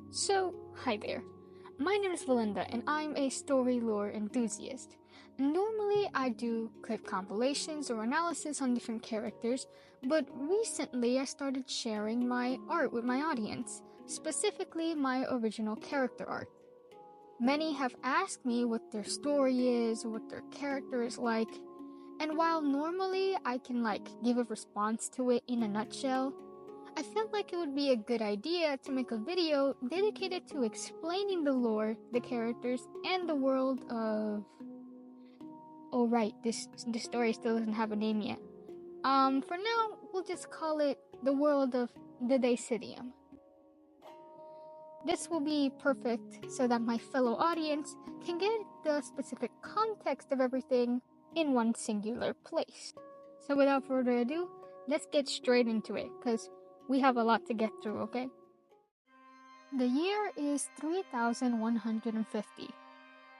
So, hi there. My name is Valinda and I'm a story lore enthusiast. Normally I do clip compilations or analysis on different characters, but recently I started sharing my art with my audience, specifically my original character art. Many have asked me what their story is, what their character is like, and while normally I can give a response to it in a nutshell, I felt like it would be a good idea to make a video dedicated to explaining the lore, the characters, and the world of... Oh right, this story still doesn't have a name yet. For now, we'll just call it the world of the Deicidium. This will be perfect so that my fellow audience can get the specific context of everything in one singular place. So without further ado, let's get straight into it, because we have a lot to get through, okay? The year is 3150.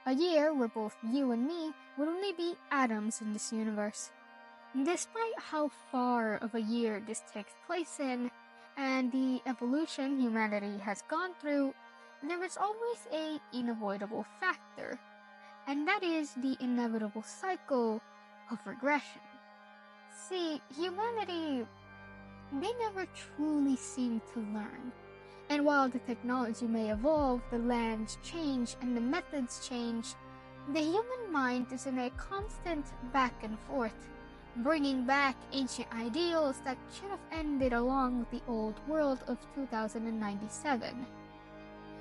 A year where both you and me would only be atoms in this universe. Despite how far of a year this takes place in, and the evolution humanity has gone through, there is always an unavoidable factor, and that is the inevitable cycle of regression. See, humanity, they never truly seem to learn. And while the technology may evolve, the lands change, and the methods change, the human mind is in a constant back and forth, bringing back ancient ideals that should have ended along with the old world of 2097.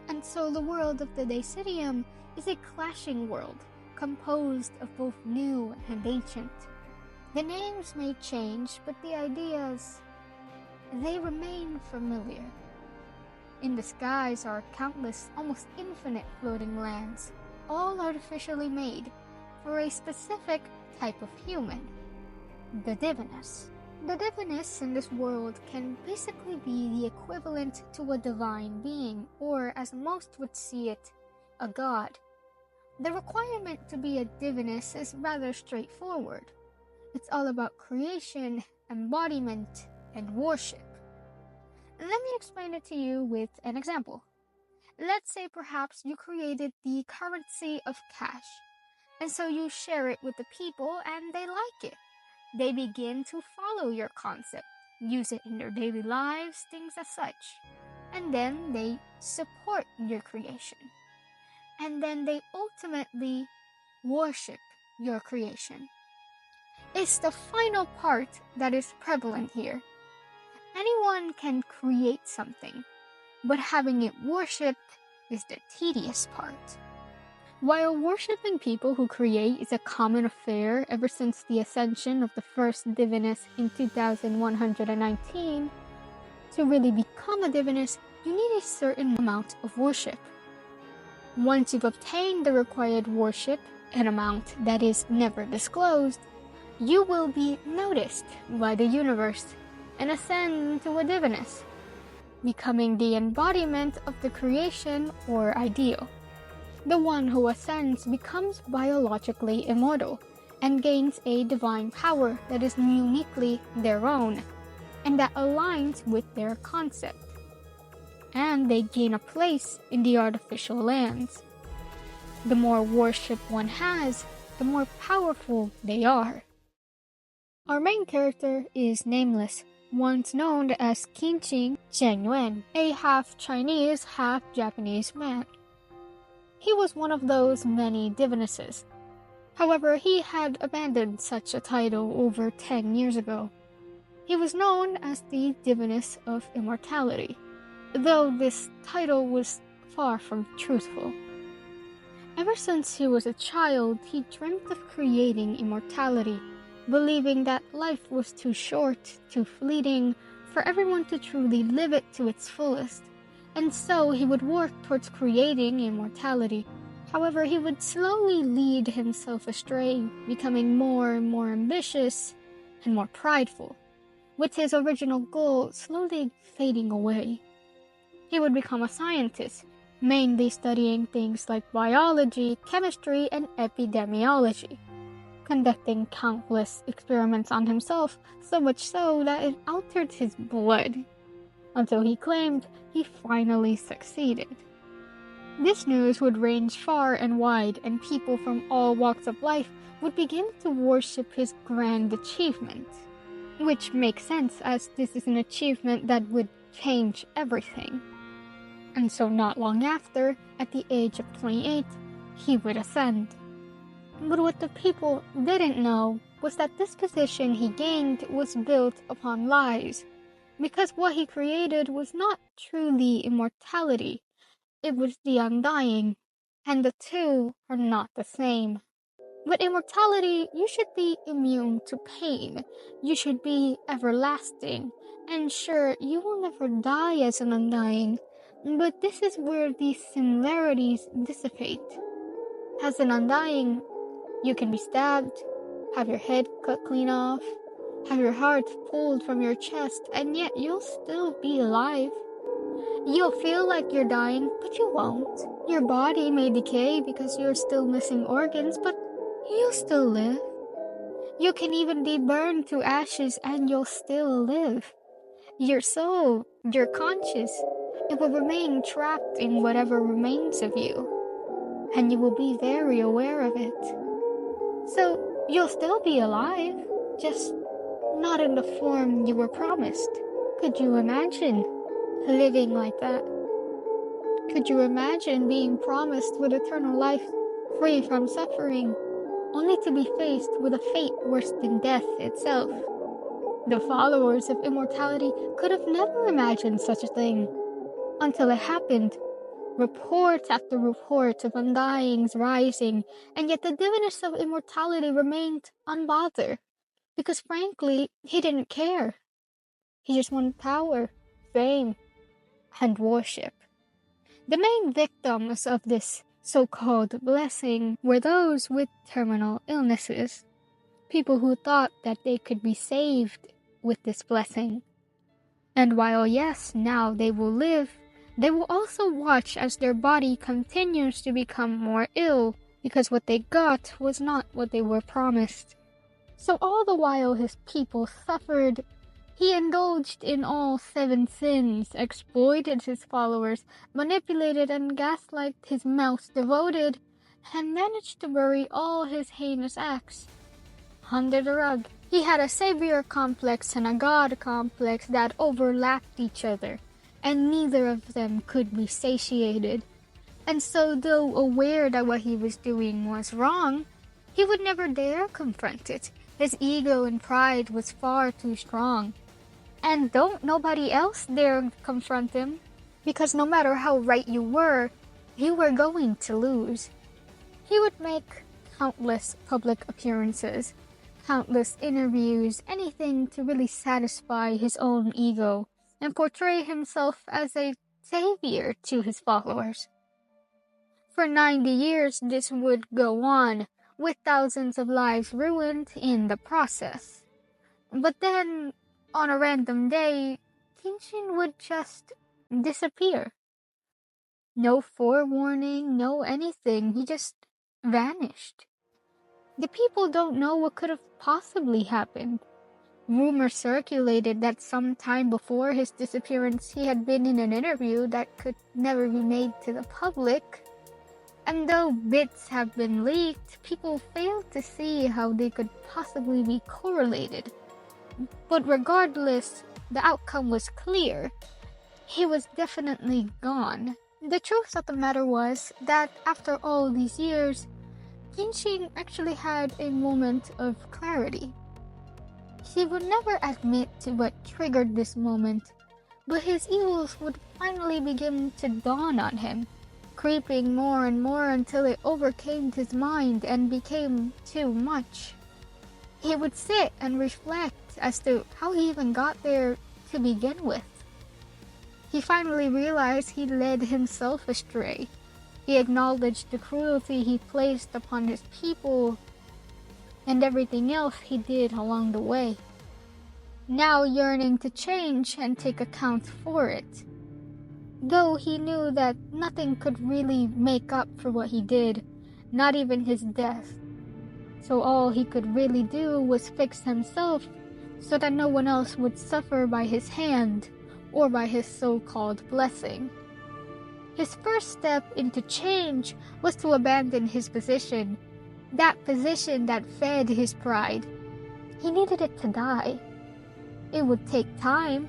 And so the world of the Deicidium is a clashing world, composed of both new and ancient. The names may change, but the ideas, they remain familiar. In the skies are countless, almost infinite floating lands, all artificially made for a specific type of human, the Divinus. The Divinus in this world can basically be the equivalent to a divine being, or as most would see it, a god. The requirement to be a Divinus is rather straightforward. It's all about creation, embodiment, and worship. Let me explain it to you with an example. Let's say perhaps you created the currency of cash, and so you share it with the people and they like it. They begin to follow your concept, use it in their daily lives, things as such, and then they support your creation. And then they ultimately worship your creation. It's the final part that is prevalent here. Anyone can create something, but having it worshipped is the tedious part. While worshipping people who create is a common affair ever since the ascension of the first Divinus in 2119, to really become a Divinus, you need a certain amount of worship. Once you've obtained the required worship, an amount that is never disclosed, you will be noticed by the universe and ascend to a Divinus, becoming the embodiment of the creation or ideal. The one who ascends becomes biologically immortal and gains a divine power that is uniquely their own and that aligns with their concept. And they gain a place in the artificial lands. The more worship one has, the more powerful they are. Our main character is Nameless, once known as Kinshin Shenyuan, a half-Chinese, half-Japanese man. He was one of those many Divinuses. However, he had abandoned such a title over 10 years ago. He was known as the Divinus of Immortality, though this title was far from truthful. Ever since he was a child, he dreamt of creating immortality, believing that life was too short, too fleeting, for everyone to truly live it to its fullest, and so he would work towards creating immortality. However, he would slowly lead himself astray, becoming more and more ambitious and more prideful, with his original goal slowly fading away. He would become a scientist, mainly studying things like biology, chemistry, and epidemiology, conducting countless experiments on himself, so much so that it altered his blood. until he claimed he finally succeeded. This news would range far and wide, and people from all walks of life would begin to worship his grand achievement. Which makes sense, as this is an achievement that would change everything. And so not long after, at the age of 28, he would ascend. But what the people didn't know was that this position he gained was built upon lies, because what he created was not truly immortality, it was the undying, and the two are not the same. With immortality, you should be immune to pain, you should be everlasting, and sure, you will never die as an undying, but this is where these similarities dissipate. As an undying, you can be stabbed, have your head cut clean off, have your heart pulled from your chest, and yet you'll still be alive. You'll feel like you're dying, but you won't. Your body may decay because you're still missing organs, but you'll still live. You can even be burned to ashes and you'll still live. Your soul, your conscience, it will remain trapped in whatever remains of you, and you will be very aware of it. So you'll still be alive, just not in the form you were promised. Could you imagine living like that? Could you imagine being promised with eternal life, free from suffering, only to be faced with a fate worse than death itself? The followers of immortality could have never imagined such a thing, until it happened. Report after report of undyings rising, and yet the Divinus of immortality remained unbothered, because frankly, he didn't care. He just wanted power, fame, and worship. The main victims of this so-called blessing were those with terminal illnesses, people who thought that they could be saved with this blessing. And while yes, now they will live, they will also watch as their body continues to become more ill, because what they got was not what they were promised. So all the while his people suffered, he indulged in all 7 sins, exploited his followers, manipulated and gaslighted his most devoted, and managed to bury all his heinous acts under the rug. He had a savior complex and a god complex that overlapped each other, and neither of them could be satiated. And so, though aware that what he was doing was wrong, he would never dare confront it. His ego and pride was far too strong. And don't nobody else dare confront him, because no matter how right you were going to lose. He would make countless public appearances, countless interviews, anything to really satisfy his own ego and portray himself as a savior to his followers. For 90 years this would go on, with thousands of lives ruined in the process. But then, on a random day, Kinshin would just disappear. No forewarning, no anything, he just vanished. The people don't know what could have possibly happened. Rumors circulated that some time before his disappearance he had been in an interview that could never be made to the public. And though bits have been leaked, people failed to see how they could possibly be correlated. But regardless, the outcome was clear. He was definitely gone. The truth of the matter was that after all these years, Kinshin actually had a moment of clarity. He would never admit to what triggered this moment, but his evils would finally begin to dawn on him, creeping more and more until it overcame his mind and became too much. He would sit and reflect as to how he even got there to begin with. He finally realized he led himself astray. He acknowledged the cruelty he placed upon his people and everything else he did along the way, now yearning to change and take account for it. Though he knew that nothing could really make up for what he did, not even his death. So all he could really do was fix himself so that no one else would suffer by his hand, or by his so-called blessing. His first step into change was to abandon his position, that position that fed his pride. He needed it to die. It would take time,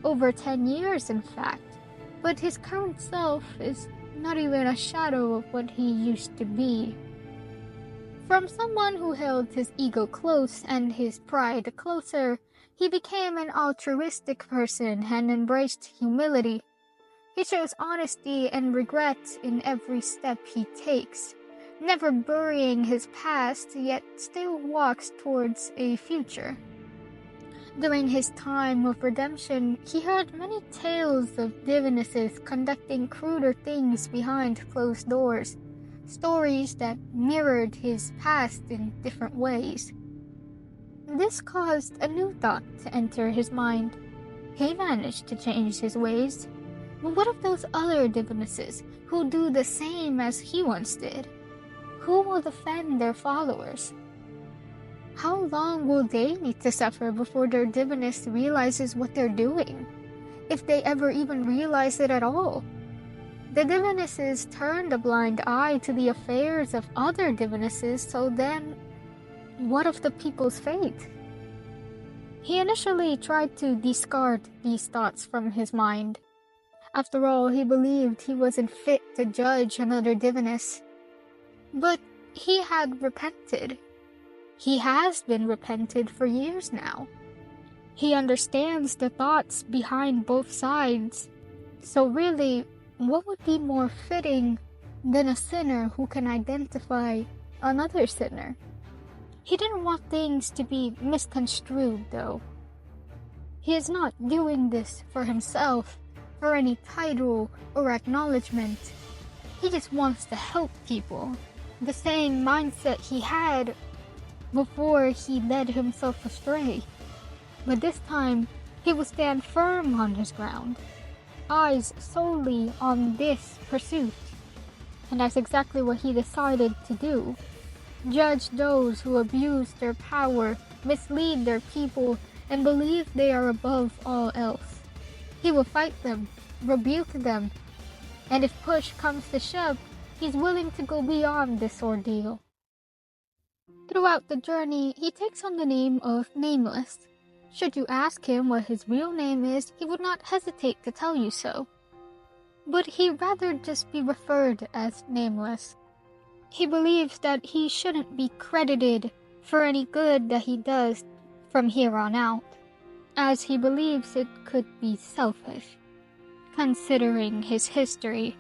over 10 years in fact, but his current self is not even a shadow of what he used to be. From someone who held his ego close and his pride closer, he became an altruistic person and embraced humility. He shows honesty and regret in every step he takes, never burying his past, yet still walks towards a future. During his time of redemption, he heard many tales of divinuses conducting cruder things behind closed doors, stories that mirrored his past in different ways. This caused a new thought to enter his mind. He managed to change his ways. But what of those other divinuses who do the same as he once did? Who will defend their followers? How long will they need to suffer before their divinus realizes what they're doing? If they ever even realize it at all? The divinuses turned a blind eye to the affairs of other divinuses, so then, what of the people's fate? He initially tried to discard these thoughts from his mind. After all, he believed he wasn't fit to judge another divinus. But he had repented. He has been repented for years now. He understands the thoughts behind both sides. So really, what would be more fitting than a sinner who can identify another sinner? He didn't want things to be misconstrued, though. He is not doing this for himself, for any title or acknowledgement. He just wants to help people. The same mindset he had before he led himself astray. But this time, he will stand firm on his ground, eyes solely on this pursuit. And that's exactly what he decided to do. Judge those who abuse their power, mislead their people, and believe they are above all else. He will fight them, rebuke them, and if push comes to shove, he's willing to go beyond this ordeal. Throughout the journey, he takes on the name of Nameless. Should you ask him what his real name is, he would not hesitate to tell you so. But he'd rather just be referred as Nameless. He believes that he shouldn't be credited for any good that he does from here on out, as he believes it could be selfish, considering his history,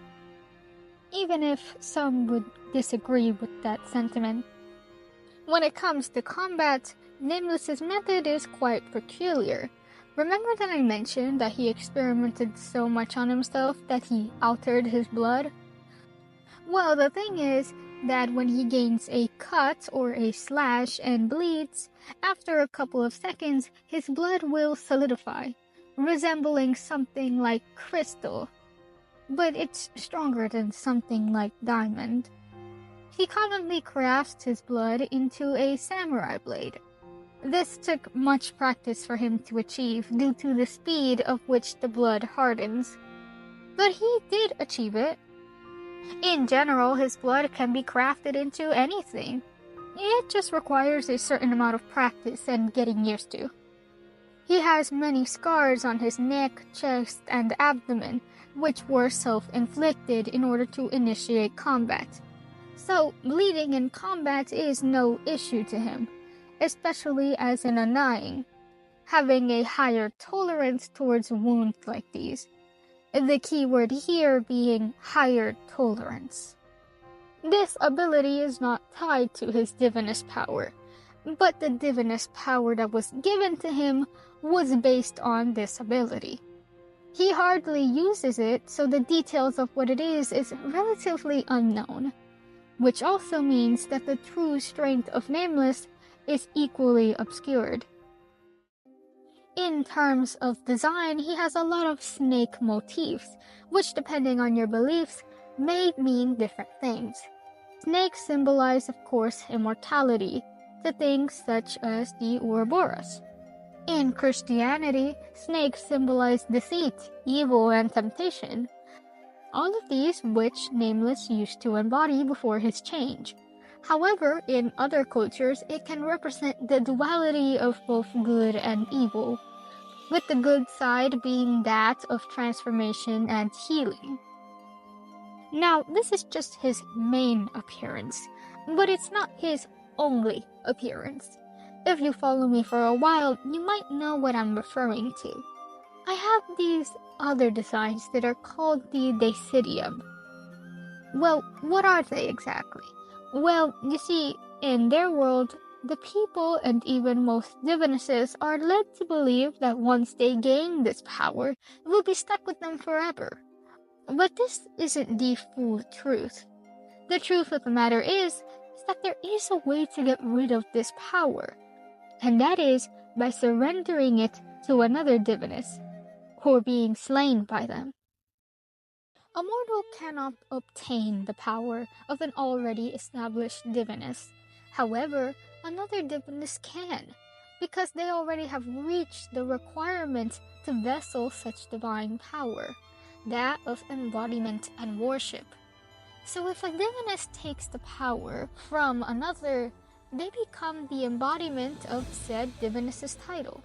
even if some would disagree with that sentiment. When it comes to combat, Nameless's method is quite peculiar. Remember that I mentioned that he experimented so much on himself that he altered his blood? Well, the thing is that when he gains a cut or a slash and bleeds, after a couple of seconds, his blood will solidify, resembling something like crystal, but it's stronger than something like diamond. He commonly crafts his blood into a samurai blade. This took much practice for him to achieve due to the speed of which the blood hardens. But he did achieve it. In general, his blood can be crafted into anything. It just requires a certain amount of practice and getting used to. He has many scars on his neck, chest, and abdomen, which were self-inflicted in order to initiate combat. So, bleeding in combat is no issue to him, especially as an Undying, having a higher tolerance towards wounds like these. The key word here being higher tolerance. This ability is not tied to his divinous power, but the divinous power that was given to him was based on this ability. He hardly uses it, so the details of what it is relatively unknown, which also means that the true strength of Nameless is equally obscured. In terms of design, he has a lot of snake motifs, which depending on your beliefs, may mean different things. Snakes symbolize, of course, immortality, to things such as the Ouroboros. In Christianity, snakes symbolize deceit, evil, and temptation. All of these which Nameless used to embody before his change. However, in other cultures, it can represent the duality of both good and evil, with the good side being that of transformation and healing. Now, this is just his main appearance, but it's not his only appearance. If you follow me for a while, you might know what I'm referring to. I have these other designs that are called the Deicidium. Well, what are they exactly? Well, you see, in their world, the people and even most divinuses are led to believe that once they gain this power, it will be stuck with them forever. But this isn't the full truth. The truth of the matter is that there is a way to get rid of this power, and that is by surrendering it to another divinus, or being slain by them. A mortal cannot obtain the power of an already established divinus. However, another divinus can, because they already have reached the requirement to vessel such divine power, that of embodiment and worship. So if a divinus takes the power from another, they become the embodiment of said divinus's title.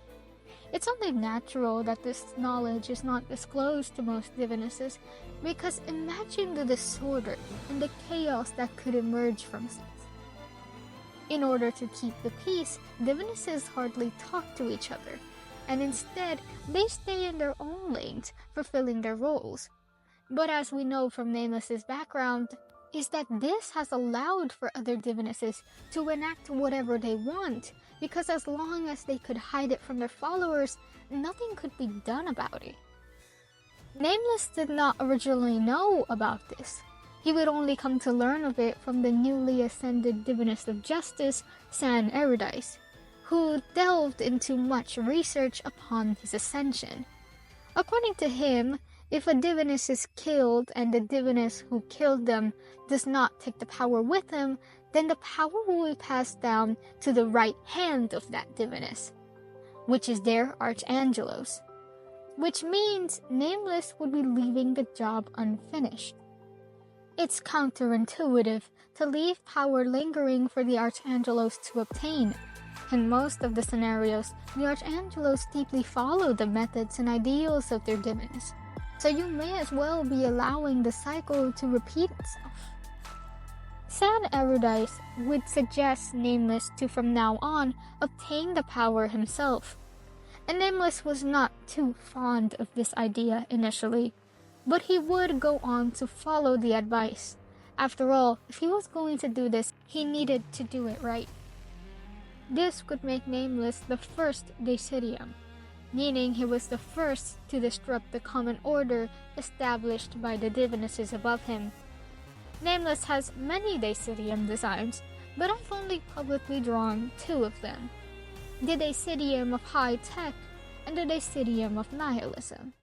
It's only natural that this knowledge is not disclosed to most divinuses, because imagine the disorder and the chaos that could emerge from this. In order to keep the peace, divinuses hardly talk to each other, and instead they stay in their own lanes, fulfilling their roles. But as we know from Nameless's background, is that this has allowed for other divinuses to enact whatever they want, because as long as they could hide it from their followers, nothing could be done about it. Nameless did not originally know about this. He would only come to learn of it from the newly ascended divinus of justice, San Eridice, who delved into much research upon his ascension. According to him, if a divinus is killed and the divinus who killed them does not take the power with him, then the power will be passed down to the right hand of that divinus, which is their archangelos, which means Nameless would be leaving the job unfinished. It's counterintuitive to leave power lingering for the archangelos to obtain. In most of the scenarios, the archangelos deeply follow the methods and ideals of their divinus, so you may as well be allowing the cycle to repeat itself. San Eridice would suggest Nameless to from now on obtain the power himself, and Nameless was not too fond of this idea initially, but he would go on to follow the advice. After all, if he was going to do this, he needed to do it right. This could make Nameless the first Deicidium, meaning he was the first to disrupt the common order established by the divinuses above him. Nameless has many Deicidium designs, but I've only publicly drawn 2 of them: the Deicidium of High Tech and the Deicidium of Nihilism.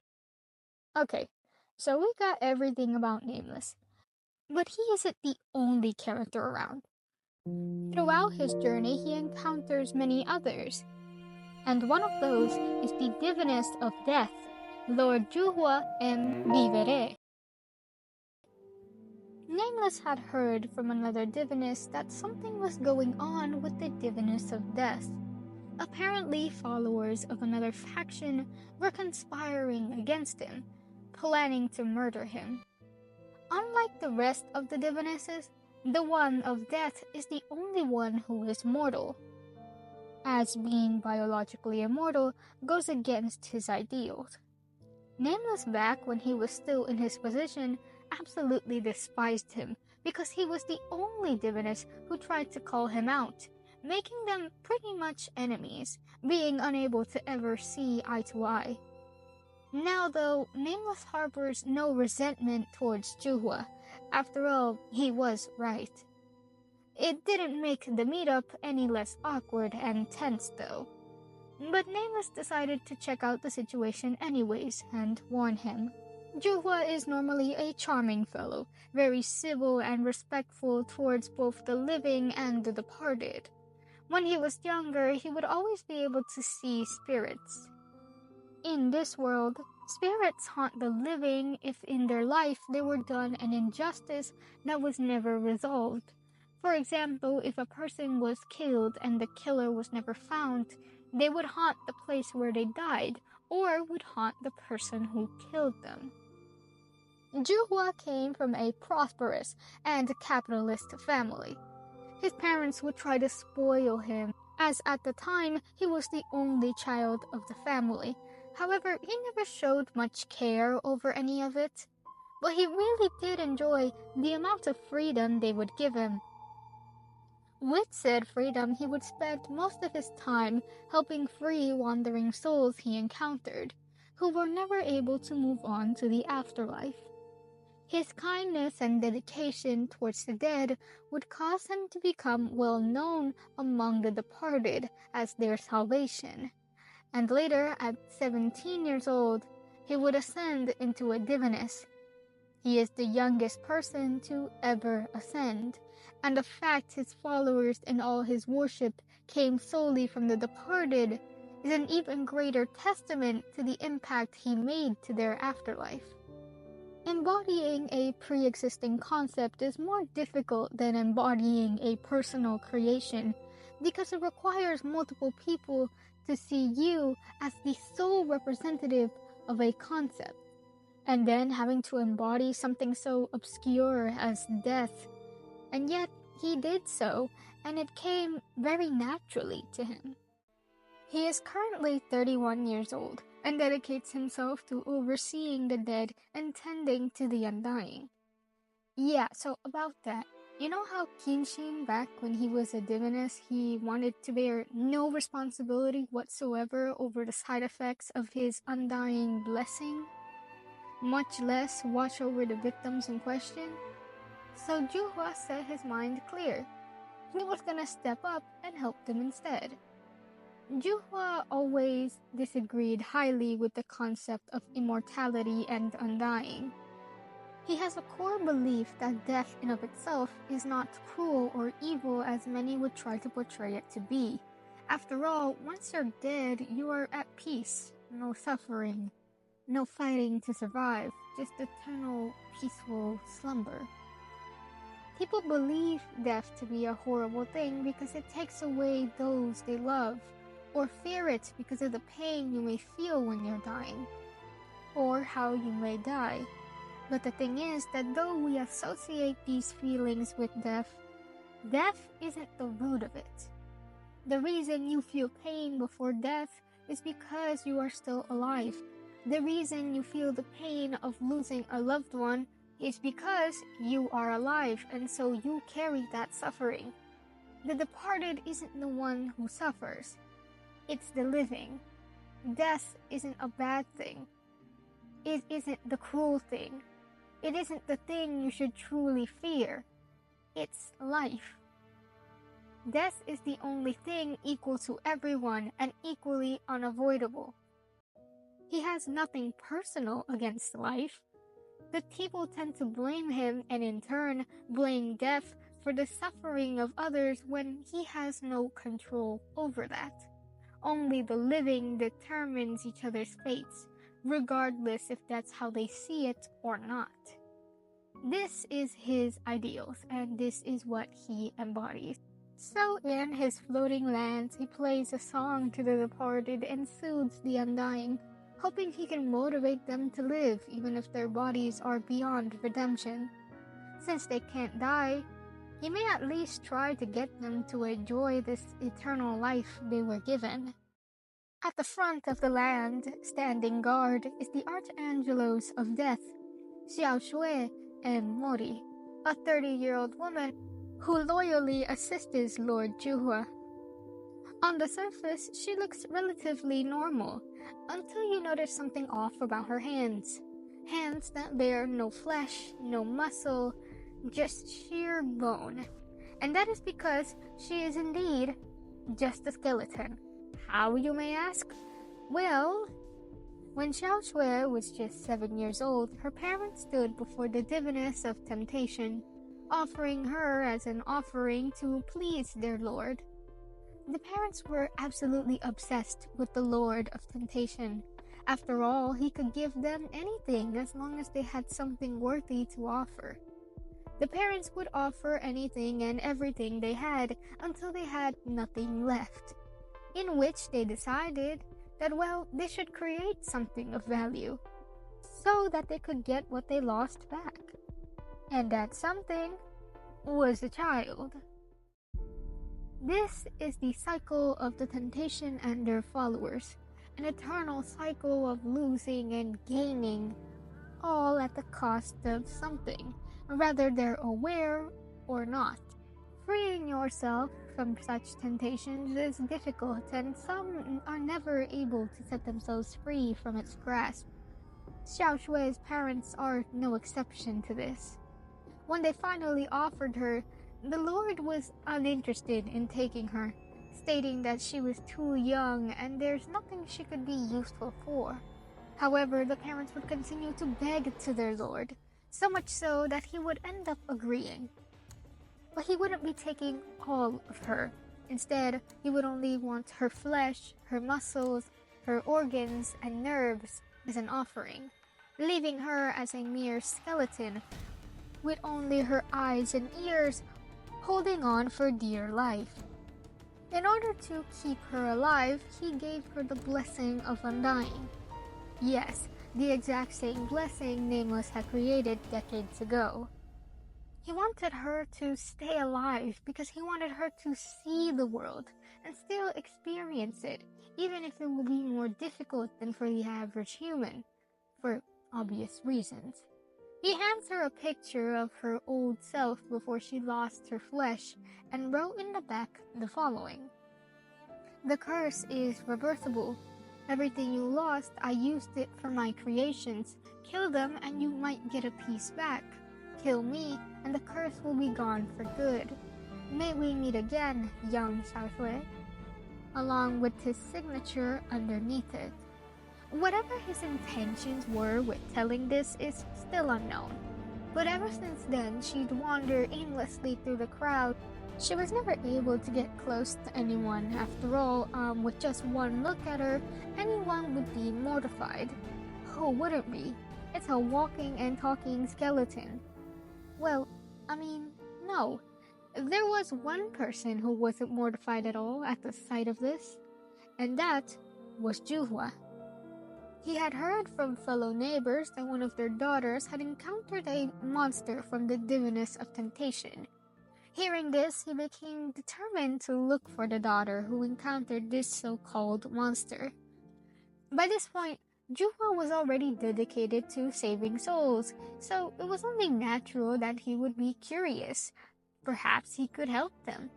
Okay, so we got everything about Nameless, but he isn't the only character around. Throughout his journey, he encounters many others, and one of those is the divinus of death, Lord Júhua M. Vivere. Nameless had heard from another divinus that something was going on with the divinus of death. Apparently, followers of another faction were conspiring against him, planning to murder him. Unlike the rest of the divinuses, the one of death is the only one who is mortal, as being biologically immortal goes against his ideals. Nameless, back when he was still in his position, absolutely despised him because he was the only divinus who tried to call him out, making them pretty much enemies, being unable to ever see eye to eye. Now though, Nameless harbors no resentment towards Júhua. After all, he was right. It didn't make the meetup any less awkward and tense though. But Nameless decided to check out the situation anyways and warn him. Júhua is normally a charming fellow, very civil and respectful towards both the living and the departed. When he was younger, he would always be able to see spirits. In this world, spirits haunt the living if in their life they were done an injustice that was never resolved. For example, if a person was killed and the killer was never found, they would haunt the place where they died, or would haunt the person who killed them. Júhua came from a prosperous and capitalist family. His parents would try to spoil him, as at the time he was the only child of the family. However, he never showed much care over any of it, but he really did enjoy the amount of freedom they would give him. With said freedom, he would spend most of his time helping free wandering souls he encountered, who were never able to move on to the afterlife. His kindness and dedication towards the dead would cause him to become well known among the departed as their salvation. And later, at 17 years old, he would ascend into a Divinus. He is the youngest person to ever ascend, and the fact his followers and all his worship came solely from the departed is an even greater testament to the impact he made to their afterlife. Embodying a pre-existing concept is more difficult than embodying a personal creation because it requires multiple people to see you as the sole representative of a concept, and then having to embody something so obscure as death. And yet, he did so, and it came very naturally to him. He is currently 31 years old, and dedicates himself to overseeing the dead and tending to the undying. Yeah, so about that, you know how Kinshin, back when he was a Divinus, he wanted to bear no responsibility whatsoever over the side effects of his undying blessing, much less watch over the victims in question? So Júhua set his mind clear. He was gonna step up and help them instead. Júhua always disagreed highly with the concept of immortality and undying. He has a core belief that death in of itself is not cruel or evil as many would try to portray it to be. After all, once you're dead, you are at peace, no suffering, no fighting to survive, just eternal, peaceful slumber. People believe death to be a horrible thing because it takes away those they love, or fear it because of the pain you may feel when you're dying, or how you may die. But the thing is that though we associate these feelings with death, death isn't the root of it. The reason you feel pain before death is because you are still alive. The reason you feel the pain of losing a loved one is because you are alive, and so you carry that suffering. The departed isn't the one who suffers. It's the living. Death isn't a bad thing. It isn't the cruel thing. It isn't the thing you should truly fear. It's life. Death is the only thing equal to everyone and equally unavoidable. He has nothing personal against life. The people tend to blame him and in turn blame death for the suffering of others when he has no control over that. Only the living determines each other's fates, regardless if that's how they see it or not. This is his ideals, and this is what he embodies. So in his floating lands, he plays a song to the departed and soothes the undying, hoping he can motivate them to live even if their bodies are beyond redemption. Since they can't die, he may at least try to get them to enjoy this eternal life they were given. At the front of the land, standing guard, is the Archangelos of Death, Xiâoxuê M, Morí, a 30-year-old woman who loyally assists Lord Júhua. On the surface, she looks relatively normal, until you notice something off about her hands. Hands that bear no flesh, no muscle, just sheer bone. And that is because she is indeed just a skeleton. How, you may ask? Well, when Xiâoxuê was just 7 years old, her parents stood before the Divinus of Temptation, offering her as an offering to please their lord. The parents were absolutely obsessed with the Lord of Temptation. After all, he could give them anything as long as they had something worthy to offer. The parents would offer anything and everything they had until they had nothing left, in which they decided that, well, they should create something of value so that they could get what they lost back. And that something was a child. This is the cycle of the temptation and their followers, an eternal cycle of losing and gaining, all at the cost of something, whether they're aware or not. Freeing yourself from such temptations is difficult, and some are never able to set themselves free from its grasp. Xiaoshui's parents are no exception to this. When they finally offered her, the Lord was uninterested in taking her, stating that she was too young and there's nothing she could be useful for. However, the parents would continue to beg to their Lord, so much so that he would end up agreeing. But he wouldn't be taking all of her. Instead, he would only want her flesh, her muscles, her organs, and nerves as an offering, leaving her as a mere skeleton, with only her eyes and ears holding on for dear life. In order to keep her alive, he gave her the blessing of undying. Yes, the exact same blessing Nameless had created decades ago. He wanted her to stay alive because he wanted her to see the world and still experience it, even if it will be more difficult than for the average human, for obvious reasons. He hands her a picture of her old self before she lost her flesh and wrote in the back the following: "The curse is reversible. Everything you lost, I used it for my creations. Kill them and you might get a piece back. Kill me and the curse will be gone for good. May we meet again, young Xiaoxuê," along with his signature underneath it. Whatever his intentions were with telling this is still unknown, but ever since then she'd wander aimlessly through the crowd. She was never able to get close to anyone. After all, with just one look at her, anyone would be mortified. Who wouldn't be? It's a walking and talking skeleton. Well, no. There was one person who wasn't mortified at all at the sight of this, and that was Júhua. He had heard from fellow neighbors that one of their daughters had encountered a monster from the Divinus of Temptation. Hearing this, he became determined to look for the daughter who encountered this so-called monster. By this point, Júhua was already dedicated to saving souls, so it was only natural that he would be curious. Perhaps he could help them.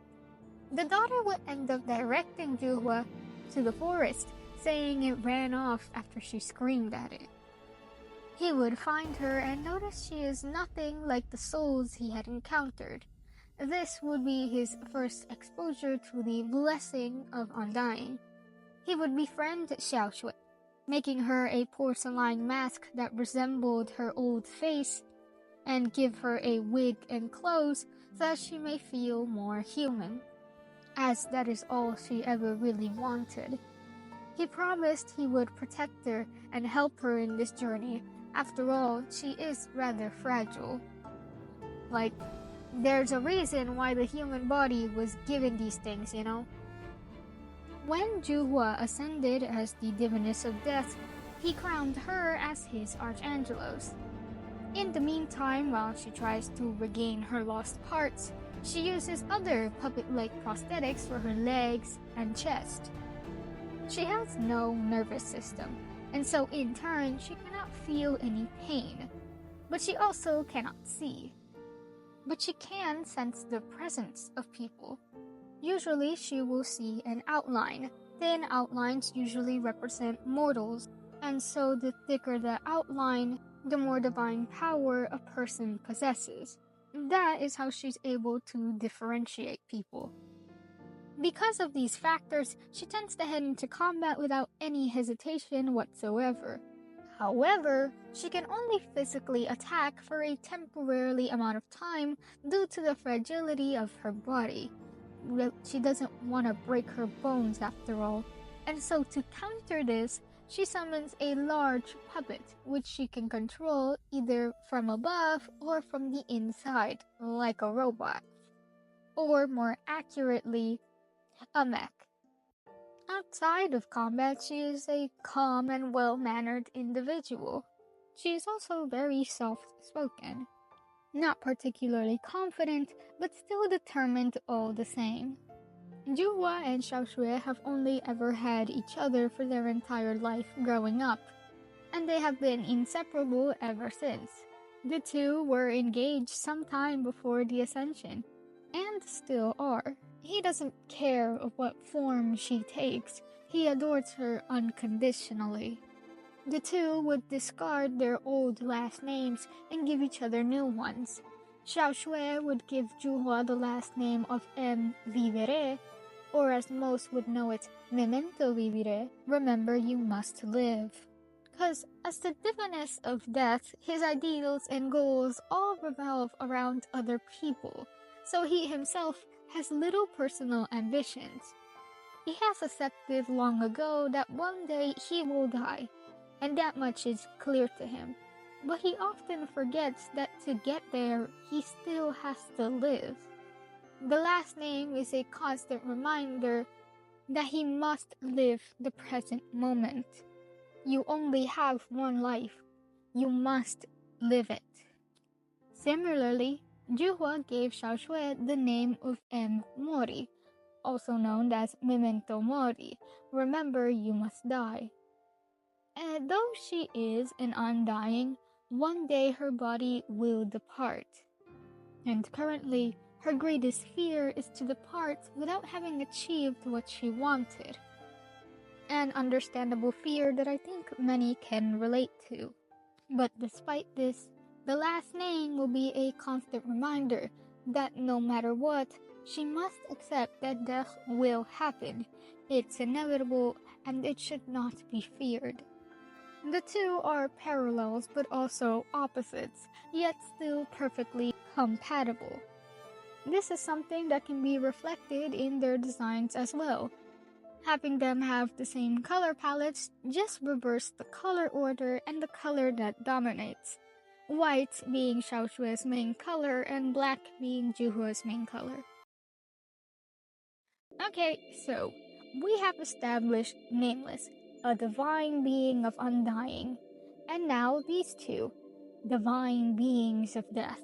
The daughter would end up directing Júhua to the forest, saying it ran off after she screamed at it. He would find her and notice she is nothing like the souls he had encountered. This would be his first exposure to the blessing of undying. He would befriend Xiaoxuê, making her a porcelain mask that resembled her old face, and give her a wig and clothes so that she may feel more human, as that is all she ever really wanted. He promised he would protect her and help her in this journey. After all, she is rather fragile. There's a reason why the human body was given these things, you know? When Júhua ascended as the Divinus of Death, he crowned her as his Archangelos. In the meantime, while she tries to regain her lost parts, she uses other puppet-like prosthetics for her legs and chest. She has no nervous system, and so in turn, she cannot feel any pain. But she also cannot see. But she can sense the presence of people. Usually, she will see an outline. Thin outlines usually represent mortals, and so the thicker the outline, the more divine power a person possesses. That is how she's able to differentiate people. Because of these factors, she tends to head into combat without any hesitation whatsoever. However, she can only physically attack for a temporary amount of time due to the fragility of her body. want to break her bones after all. And so to counter this, she summons a large puppet, which she can control either from above or from the inside, like a robot. Or more accurately, a mech. Outside of combat, she is a calm and well-mannered individual. She is also very soft-spoken. Not particularly confident, but still determined all the same. Júhua and Xiâoxuê have only ever had each other for their entire life growing up, and they have been inseparable ever since. The two were engaged sometime before the Ascension, and still are. He doesn't care of what form she takes, he adores her unconditionally. The two would discard their old last names and give each other new ones. Xiâoxuê would give Júhua the last name of M. Vivere, or as most would know it, Memento Vivere, remember you must live. Cause as the Divinus of death, his ideals and goals all revolve around other people, so he himself has little personal ambitions. He has accepted long ago that one day he will die, and that much is clear to him. But he often forgets that to get there, he still has to live. The last name is a constant reminder that he must live the present moment. You only have one life. You must live it. Similarly, Júhua gave Xiâoxuê the name of Morí, also known as Memento Mori, remember you must die. And though she is an undying, one day her body will depart. And currently, her greatest fear is to depart without having achieved what she wanted. An understandable fear that I think many can relate to. But despite this, the last name will be a constant reminder that no matter what, she must accept that death will happen. It's inevitable and it should not be feared. The two are parallels but also opposites, yet still perfectly compatible. This is something that can be reflected in their designs as well. Having them have the same color palettes just reverse the color order and the color that dominates. White being Xiâoxuê's main color and black being Júhua's main color. Okay, so we have established Nameless, a divine being of undying, and now these two, divine beings of death.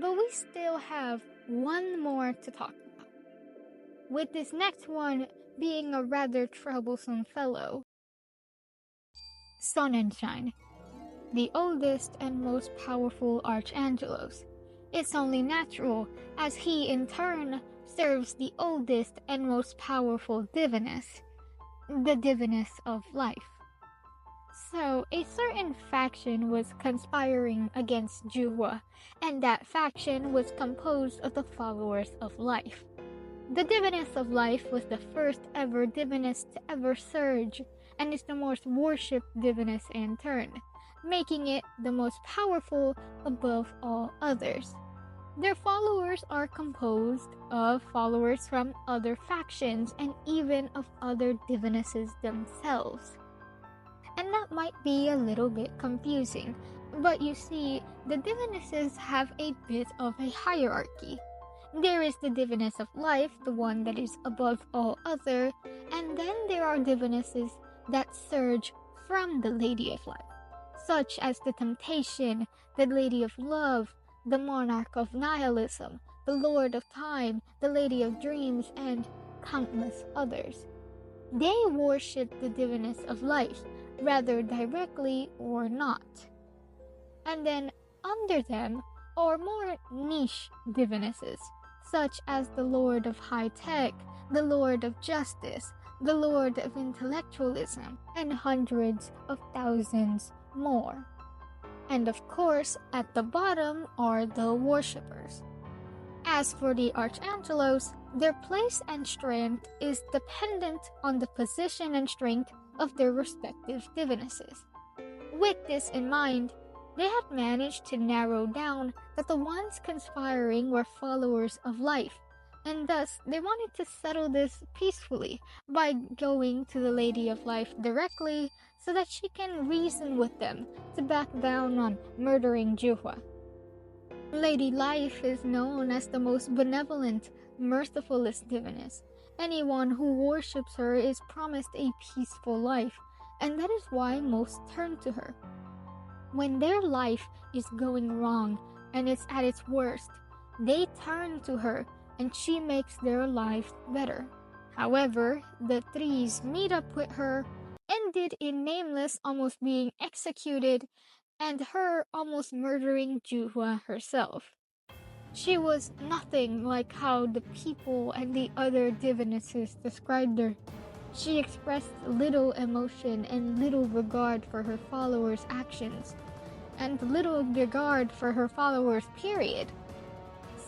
But we still have one more to talk about, with this next one being a rather troublesome fellow. Sonnenchein, the oldest and most powerful Archangelos. It's only natural, as he in turn serves the oldest and most powerful Divinus, the Divinus of life. So, a certain faction was conspiring against Júhua, and that faction was composed of the followers of life. The Divinus of life was the first ever Divinus to ever surge, and is the most worshipped Divinus in turn, making it the most powerful above all others. Their followers are composed of followers from other factions and even of other Divinuses themselves. And that might be a little bit confusing, but you see, the Divinuses have a bit of a hierarchy. There is the Divinus of life, the one that is above all other, and then there are Divinuses that surge from the Lady of Life, such as the Temptation, the Lady of Love, the Monarch of Nihilism, the Lord of Time, the Lady of Dreams, and countless others. They worship the Divinus of life, whether directly or not. And then under them are more niche Divinuses, such as the Lord of High Tech, the Lord of Justice, the Lord of Intellectualism, and hundreds of thousands more. And of course, at the bottom are the worshippers. As for the Archangelos, their place and strength is dependent on the position and strength of their respective Divinuses. With this in mind, they had managed to narrow down that the ones conspiring were followers of life, and thus they wanted to settle this peacefully by going to the Lady of Life directly so that she can reason with them to back down on murdering Júhua. Lady Life is known as the most benevolent, mercifulest diviness. Anyone who worships her is promised a peaceful life, and that is why most turn to her. When their life is going wrong and it's at its worst, they turn to her and she makes their lives better. However, the threes meet up with her, ended in Nameless almost being executed and her almost murdering Júhua herself. She was nothing like how the people and the other divinesses described her. She expressed little emotion and little regard for her followers' actions, and little regard for her followers, period.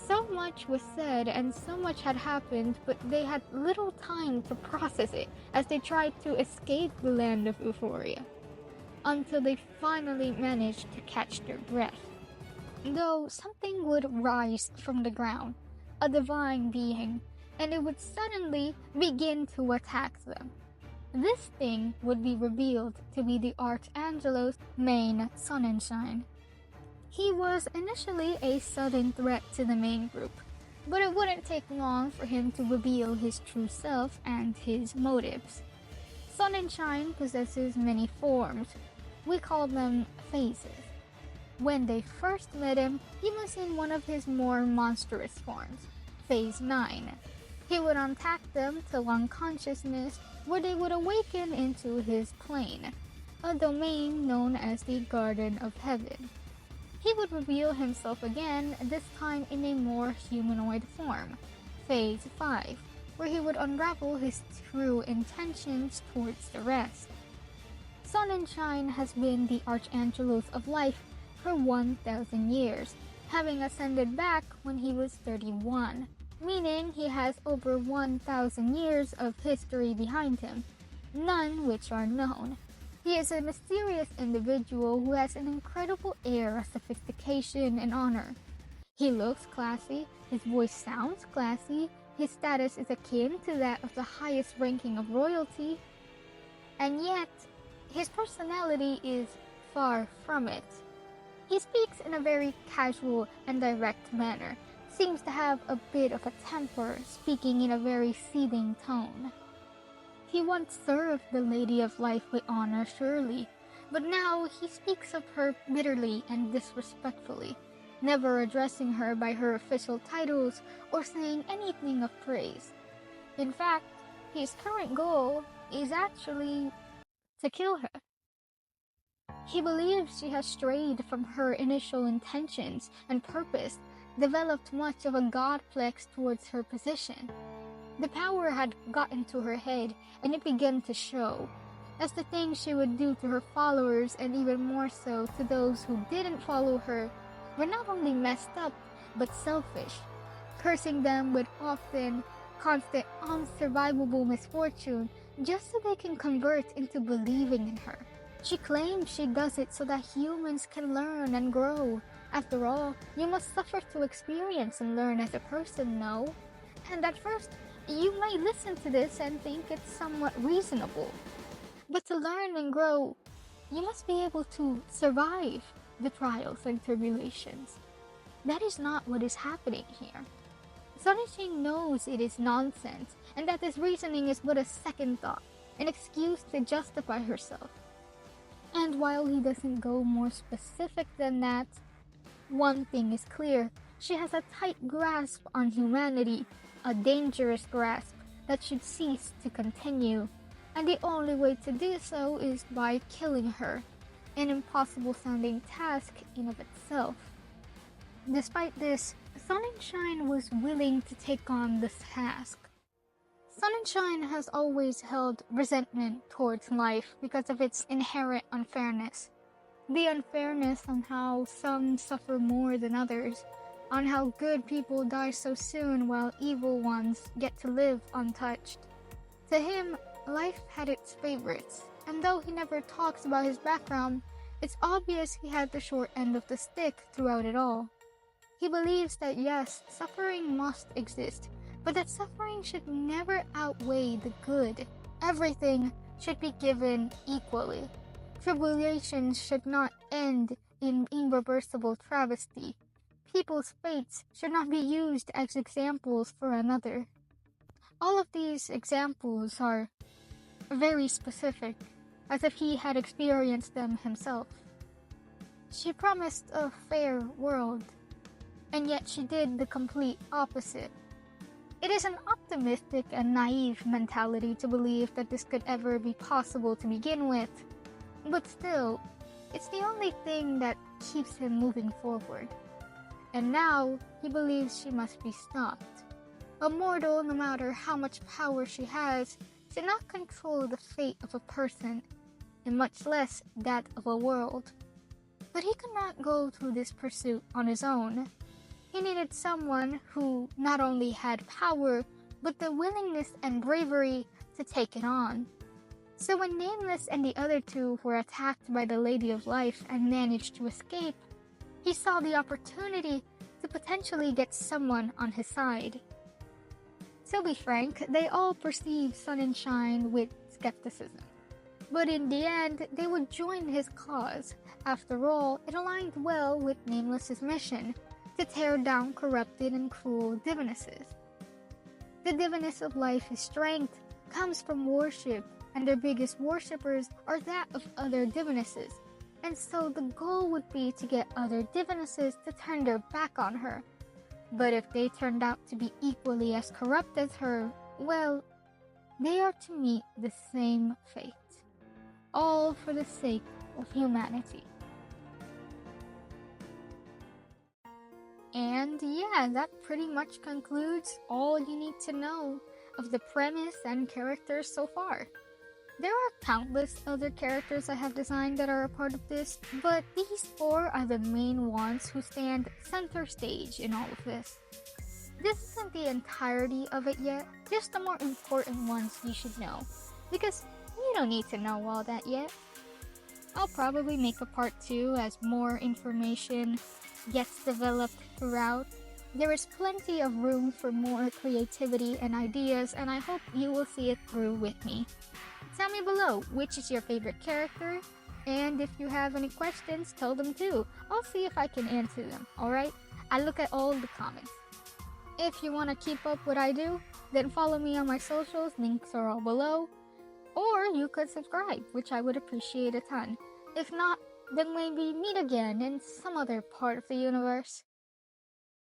So much was said and so much had happened, but they had little time to process it as they tried to escape the land of euphoria, until they finally managed to catch their breath. Though something would rise from the ground, a divine being, and it would suddenly begin to attack them. This thing would be revealed to be the Archangel's main Sonnenchein. He was initially a sudden threat to the main group, but it wouldn't take long for him to reveal his true self and his motives. Sonnenchein possesses many forms. We call them phases. When they first met him, he was in one of his more monstrous forms, Phase 9. He would attack them till unconsciousness, where they would awaken into his plane, a domain known as the Garden of Heaven. He would reveal himself again, this time in a more humanoid form, Phase 5, where he would unravel his true intentions towards the rest. Sonnenchein has been the Archangelos of Life for 1,000 years, having ascended back when he was 31, meaning he has over 1,000 years of history behind him, none which are known. He is a mysterious individual who has an incredible air of sophistication and honor. He looks classy, his voice sounds classy, his status is akin to that of the highest ranking of royalty, and yet his personality is far from it. He speaks in a very casual and direct manner, seems to have a bit of a temper, speaking in a very seething tone. He once served the Lady of Life with honor, surely, but now he speaks of her bitterly and disrespectfully, never addressing her by her official titles or saying anything of praise. In fact, his current goal is actually to kill her. He believes she has strayed from her initial intentions and purpose, developed much of a godplex towards her position. The power had gotten to her head, and it began to show, as the things she would do to her followers, and even more so to those who didn't follow her, were not only messed up, but selfish, cursing them with often constant unsurvivable misfortune just so they can convert into believing in her. She claims she does it so that humans can learn and grow. After all, you must suffer to experience and learn as a person, no? And at first, you may listen to this and think it's somewhat reasonable. But to learn and grow, you must be able to survive the trials and tribulations. That is not what is happening here. Sonnenchein knows it is nonsense, and that this reasoning is but a second thought, an excuse to justify herself. And while he doesn't go more specific than that, one thing is clear: she has a tight grasp on humanity, a dangerous grasp that should cease to continue, and the only way to do so is by killing her, an impossible-sounding task in of itself. Despite this, Sonnenchein was willing to take on this task. Sonnenchein has always held resentment towards life because of its inherent unfairness. The unfairness on how some suffer more than others, on how good people die so soon while evil ones get to live untouched. To him, life had its favorites, and though he never talks about his background, it's obvious he had the short end of the stick throughout it all. He believes that yes, suffering must exist, but that suffering should never outweigh the good. Everything should be given equally. Tribulations should not end in irreversible travesty. People's fates should not be used as examples for another. All of these examples are very specific, as if he had experienced them himself. She promised a fair world, and yet she did the complete opposite. It is an optimistic and naive mentality to believe that this could ever be possible to begin with, but still, it's the only thing that keeps him moving forward. And now, he believes she must be stopped. A mortal, no matter how much power she has, should not control the fate of a person, and much less that of a world. But he could not go through this pursuit on his own. He needed someone who not only had power, but the willingness and bravery to take it on. So when Nameless and the other two were attacked by the Lady of Life and managed to escape, he saw the opportunity to potentially get someone on his side. To be frank, they all perceived Sonnenchein with skepticism. But in the end, they would join his cause. After all, it aligned well with Nameless's mission to tear down corrupted and cruel divinuses. The Divinus of Life's strength comes from worship, and their biggest worshippers are that of other divinuses, and so the goal would be to get other divinuses to turn their back on her. But if they turned out to be equally as corrupt as her, well, they are to meet the same fate. All for the sake of humanity. And yeah, that pretty much concludes all you need to know of the premise and characters so far. There are countless other characters I have designed that are a part of this, but these four are the main ones who stand center stage in all of this. This isn't the entirety of it yet, just the more important ones you should know, because you don't need to know all that yet. I'll probably make a part 2 as more information gets developed throughout. There is plenty of room for more creativity and ideas, and I hope you will see it through with me. Tell me below which is your favorite character, and if you have any questions, tell them too. I'll see if I can answer them, alright? I look at all the comments. If you want to keep up what I do, then follow me on my socials, links are all below. Or you could subscribe, which I would appreciate a ton. If not, then maybe meet again in some other part of the universe.